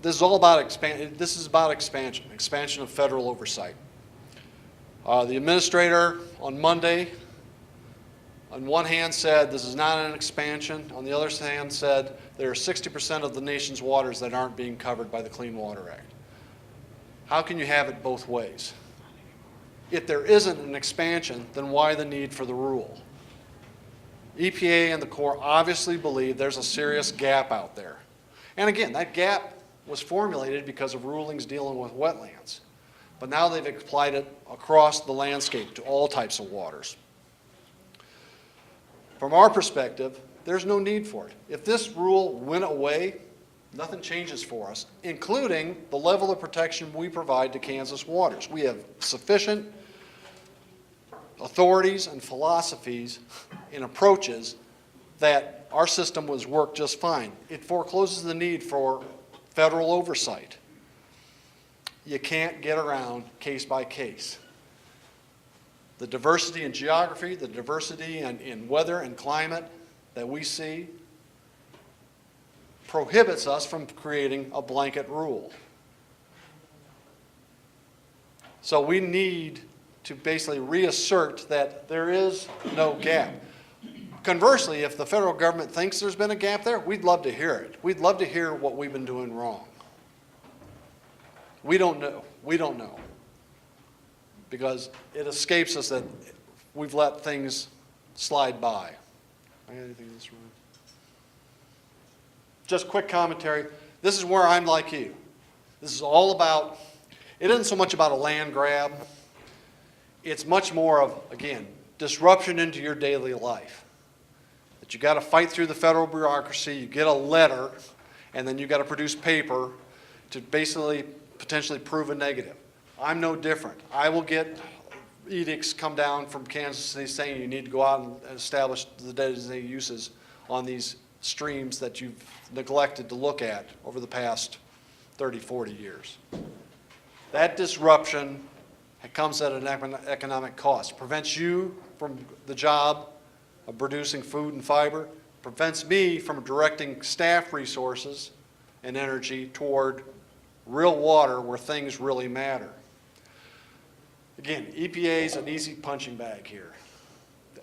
this is all about expansion of federal oversight. The administrator on Monday, on one hand said this is not an expansion, on the other hand said there are 60% of the nation's waters that aren't being covered by the Clean Water Act. How can you have it both ways? If there isn't an expansion, then why the need for the rule? EPA and the Corps obviously believe there's a serious gap out there. And again, that gap was formulated because of rulings dealing with wetlands. But now they've applied it across the landscape to all types of waters. From our perspective, there's no need for it. If this rule went away, nothing changes for us, including the level of protection we provide to Kansas waters. We have sufficient authorities and philosophies and approaches that our system was worked just fine. It forecloses the need for federal oversight. You can't get around case by case. The diversity in geography, the diversity in weather and climate that we see prohibits us from creating a blanket rule. So we need to basically reassert that there is no gap. Conversely, if the federal government thinks there's been a gap there, we'd love to hear it. We'd love to hear what we've been doing wrong. We don't know. We don't know. Because it escapes us that we've let things slide by. I got anything in this room? Just quick commentary. This is where I'm like you. This is all about, it isn't so much about a land grab. It's much more of, again, disruption into your daily life. That you got to fight through the federal bureaucracy, you get a letter, and then you got to produce paper to basically potentially prove a negative. I'm no different. I will get edicts come down from Kansas City saying you need to go out and establish the designated uses on these streams that you've neglected to look at over the past 30, 40 years. That disruption comes at an economic cost. It prevents you from the job of producing food and fiber, prevents me from directing staff resources and energy toward real water where things really matter. Again, EPA is an easy punching bag here.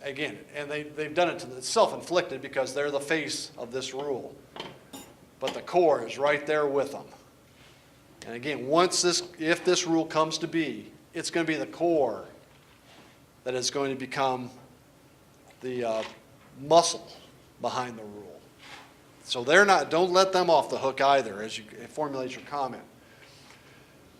Again, and they've done it to it's self-inflicted because they're the face of this rule. But the Corps is right there with them. And again, if this rule comes to be, it's going to be the Corps that is going to become the muscle behind the rule. So don't let them off the hook either as you formulate your comment.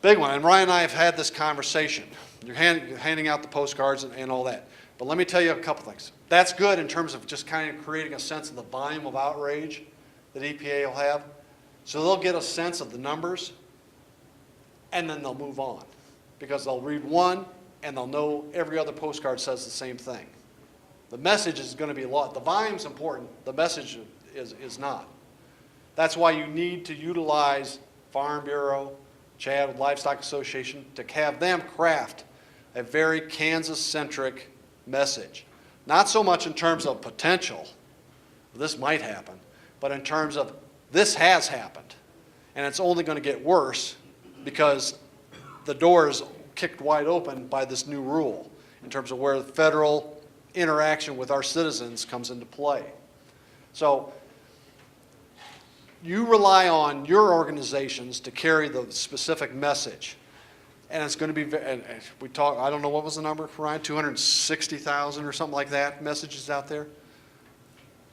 Big one, and Ryan and I have had this conversation. You're handing out the postcards and all that. But let me tell you a couple things. That's good in terms of just kind of creating a sense of the volume of outrage that EPA will have. So they'll get a sense of the numbers, and then they'll move on. Because they'll read one, and they'll know every other postcard says the same thing. The message is going to be a lot. The volume's important. The message is not. That's why you need to utilize Farm Bureau, Chad Livestock Association, to have them craft a very Kansas-centric message. Not so much in terms of potential, this might happen, but in terms of this has happened. And it's only going to get worse because the door is kicked wide open by this new rule in terms of where the federal interaction with our citizens comes into play. So you rely on your organizations to carry the specific message. And it's going to be, and we talk, I don't know, what was the number, Ryan? 260,000 or something like that messages out there?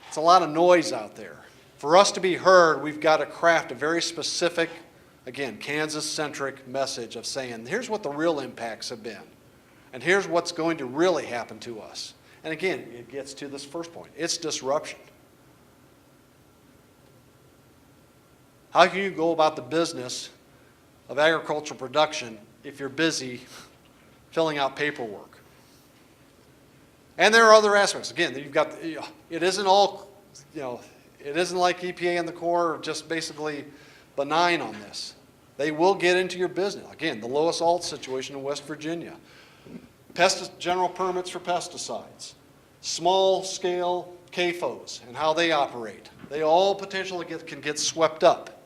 It's a lot of noise out there. For us to be heard, we've got to craft a very specific, again, Kansas-centric message of saying, here's what the real impacts have been. And here's what's going to really happen to us. And again, it gets to this first point. It's disruption. How can you go about the business of agricultural production if you're busy filling out paperwork? And there are other aspects. Again, you've got, it isn't all, it isn't like EPA and the Corps are just basically benign on this. They will get into your business. Again, the Lois Alt situation in West Virginia. General permits for pesticides. Small scale CAFOs and how they operate. They all potentially can get swept up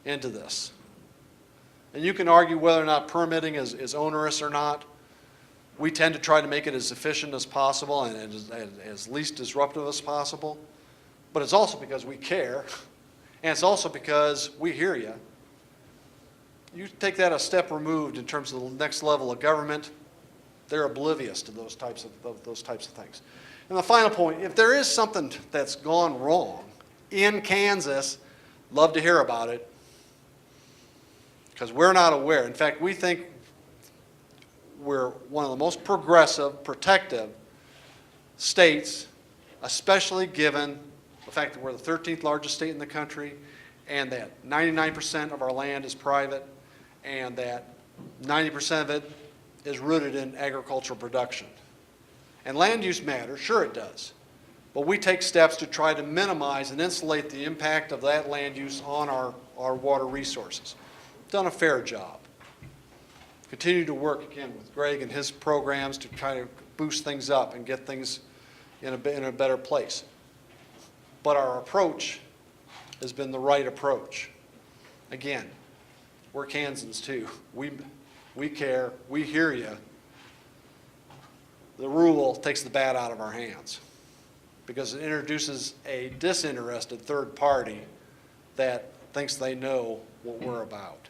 into this. And you can argue whether or not permitting is onerous or not. We tend to try to make it as efficient as possible and as least disruptive as possible. But it's also because we care, and it's also because we hear you. You take that a step removed in terms of the next level of government, they're oblivious to those types of things. And the final point, if there is something that's gone wrong in Kansas, love to hear about it, because we're not aware. In fact, we think we're one of the most progressive, protective states, especially given the fact that we're the 13th largest state in the country, and that 99% of our land is private, and that 90% of it is rooted in agricultural production. And land use matters, sure it does, but we take steps to try to minimize and insulate the impact of that land use on our water resources. Done a fair job. Continue to work again with Greg and his programs to try to boost things up and get things in a better place. But our approach has been the right approach. Again, we're Kansans too. We care, we hear you. The rule takes the bat out of our hands because it introduces a disinterested third party that thinks they know what we're about.